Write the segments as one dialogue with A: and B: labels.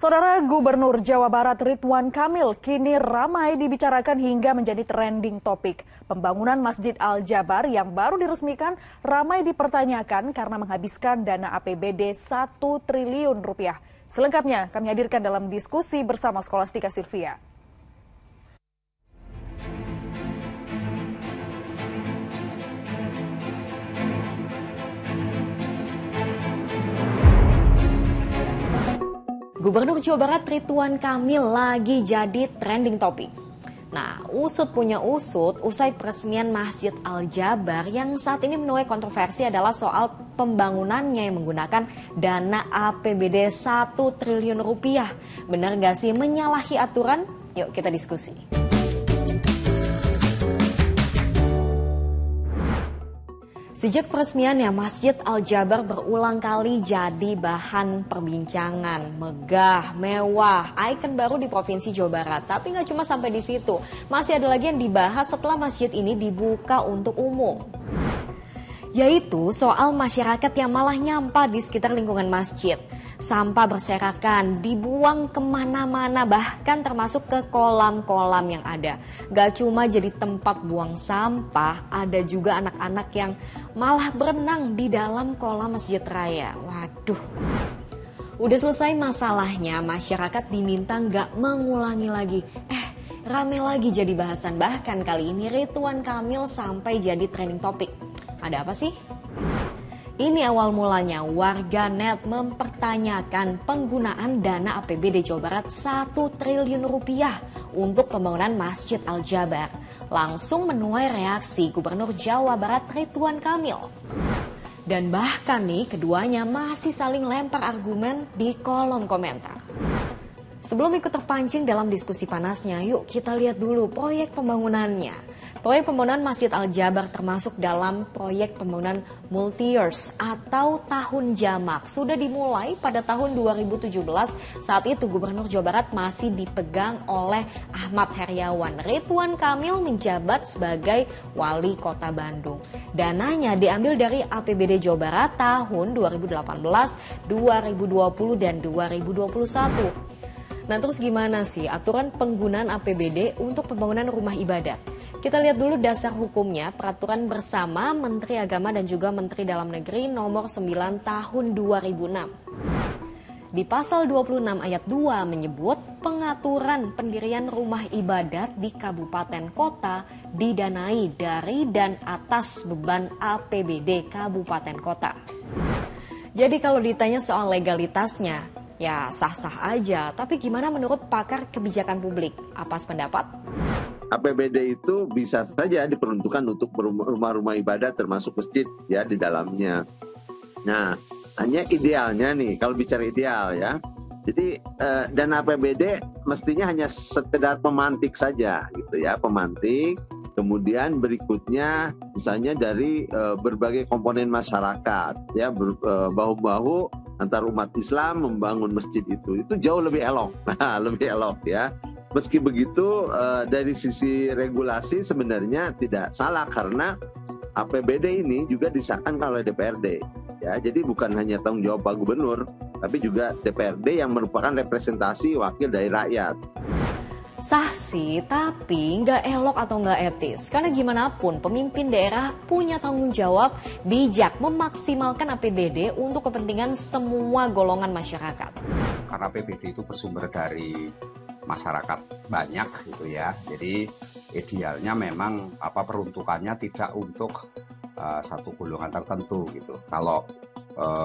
A: Saudara Gubernur Jawa Barat Ridwan Kamil kini ramai dibicarakan hingga menjadi trending topik. Pembangunan Masjid Al-Jabar yang baru diresmikan ramai dipertanyakan karena menghabiskan dana APBD 1 triliun rupiah. Selengkapnya kami hadirkan dalam diskusi bersama Skolastika Sylvia.
B: Gubernur Jawa Barat Ridwan Kamil lagi jadi trending topik. Nah, usut punya usut, usai peresmian Masjid Al-Jabar yang saat ini menuai kontroversi adalah soal pembangunannya yang menggunakan dana APBD 1 triliun rupiah. Benar nggak sih menyalahi aturan? Yuk kita diskusi. Sejak peresmiannya, Masjid Al-Jabar berulang kali jadi bahan perbincangan. Megah, mewah, ikon baru di Provinsi Jawa Barat. Tapi nggak cuma sampai di situ. Masih ada lagi yang dibahas setelah masjid ini dibuka untuk umum. Yaitu soal masyarakat yang malah nyampah di sekitar lingkungan masjid. Sampah berserakan, dibuang kemana-mana, bahkan termasuk ke kolam-kolam yang ada. Gak cuma jadi tempat buang sampah, ada juga anak-anak yang malah berenang di dalam kolam masjid raya. Waduh. Udah selesai masalahnya, masyarakat diminta gak mengulangi lagi. Rame lagi jadi bahasan. Bahkan kali ini Ridwan Kamil sampai jadi trending topik. Ada apa sih? Ini awal mulanya warganet mempertanyakan penggunaan dana APBD Jawa Barat 1 triliun rupiah untuk pembangunan Masjid Al-Jabar. Langsung menuai reaksi Gubernur Jawa Barat Ridwan Kamil. Dan bahkan nih keduanya masih saling lempar argumen di kolom komentar. Sebelum ikut terpancing dalam diskusi panasnya, yuk kita lihat dulu proyek pembangunannya. Proyek pembangunan Masjid Al-Jabar termasuk dalam proyek pembangunan multi-years atau tahun jamak. Sudah dimulai pada tahun 2017, saat itu Gubernur Jawa Barat masih dipegang oleh Ahmad Heriawan. Ridwan Kamil menjabat sebagai Wali Kota Bandung. Dananya diambil dari APBD Jawa Barat tahun 2018, 2020, dan 2021. Nah terus gimana sih aturan penggunaan APBD untuk pembangunan rumah ibadat? Kita lihat dulu dasar hukumnya, Peraturan Bersama Menteri Agama dan juga Menteri Dalam Negeri nomor 9 tahun 2006. Di pasal 26 ayat 2 menyebut pengaturan pendirian rumah ibadat di kabupaten kota didanai dari dan atas beban APBD kabupaten kota. Jadi kalau ditanya soal legalitasnya, ya sah-sah aja, tapi gimana menurut pakar kebijakan publik? Apa sependapat?
C: APBD itu bisa saja diperuntukkan untuk rumah-rumah ibadah termasuk masjid ya di dalamnya. Nah, hanya idealnya nih, kalau bicara ideal ya. Jadi dana APBD mestinya hanya sekedar pemantik saja gitu ya, pemantik. Kemudian berikutnya misalnya dari berbagai komponen masyarakat ya, bahu-bahu antar umat Islam membangun masjid itu jauh lebih elok. Nah, lebih elok ya. Meski begitu dari sisi regulasi sebenarnya tidak salah karena APBD ini juga disahkan oleh DPRD. Ya, jadi bukan hanya tanggung jawab Pak Gubernur, tapi juga DPRD yang merupakan representasi wakil dari rakyat.
B: Sah sih, tapi nggak elok atau nggak etis. Karena gimana pun pemimpin daerah punya tanggung jawab bijak memaksimalkan APBD untuk kepentingan semua golongan masyarakat.
D: Karena APBD itu bersumber dari masyarakat banyak gitu ya. Jadi idealnya memang peruntukannya tidak untuk satu golongan tertentu gitu. Kalau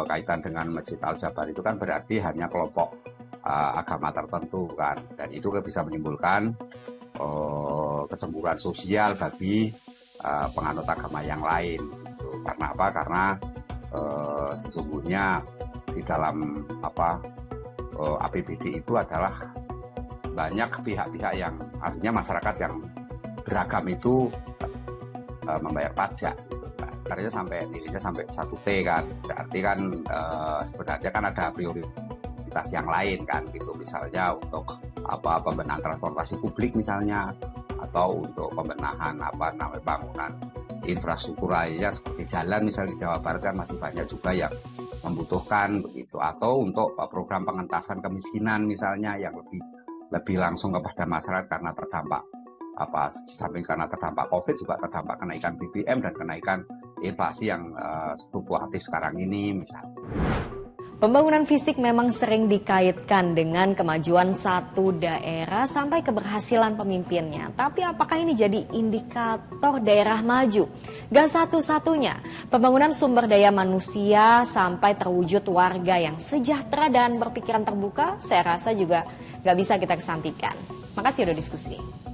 D: kaitan dengan Masjid Al-Jabar itu kan berarti hanya kelompok agama tertentu kan, dan itu bisa menimbulkan kecemburuan sosial bagi penganut agama yang lain gitu. Karena apa? Karena sesungguhnya di dalam APBD itu adalah banyak pihak-pihak yang artinya masyarakat yang beragam itu membayar pajak gitu. Karena nilainya sampai 1T kan, berarti kan sebenarnya kan ada prioritas yang lain kan gitu, misalnya untuk pembenahan transportasi publik misalnya, atau untuk pembenahan bangunan infrastruktur lainnya seperti jalan misalnya di Jawa Barat kan masih banyak juga yang membutuhkan begitu, atau untuk program pengentasan kemiskinan misalnya yang lebih langsung kepada masyarakat karena terdampak samping karena terdampak COVID juga terdampak kenaikan BBM dan kenaikan inflasi yang fluktuatif sekarang ini misalnya.
B: Pembangunan fisik memang sering dikaitkan dengan kemajuan satu daerah sampai keberhasilan pemimpinnya. Tapi apakah ini jadi indikator daerah maju? Gak satu-satunya, pembangunan sumber daya manusia sampai terwujud warga yang sejahtera dan berpikiran terbuka, saya rasa juga gak bisa kita kesampingkan. Makasih udah diskusi.